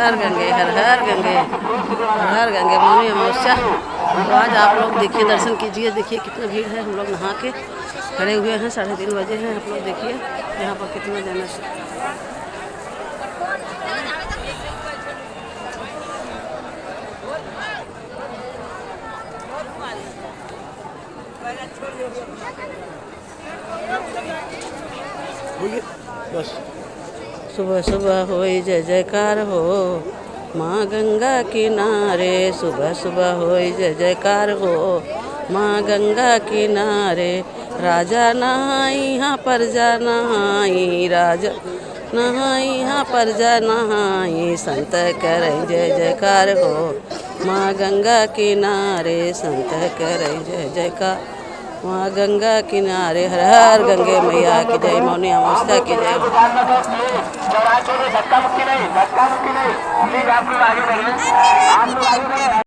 हर गंगे, हर हर गंगे, हर हर गंगे। मौनी अमावस्या तो आज आप लोग देखिए, दर्शन कीजिए। देखिए कितना भीड़ है, हम लोग नहा के खड़े हुए हैं। 3:30 बजे हैं। आप लोग देखिए यहाँ पर कितना जाना बस। सुबह सुबह होई जय जयकार हो, माँ गंगा किनारे। सुबह सुबह होई जय जयकार हो, माँ गंगा किनारे। राजा नहाई यहाँ प्रजा नहाई, राजा नहाई यहाँ प्रजा नहाई। संत करें जय जयकार हो, माँ गंगा किनारे। संत करें जय जयकार, माँ गंगा किनारे। हर हर गंगे मैया की जय। मौनी अमावस्या की जय। धक्का मुक्की नहीं, प्लीज आप लोग आगे बढ़िए।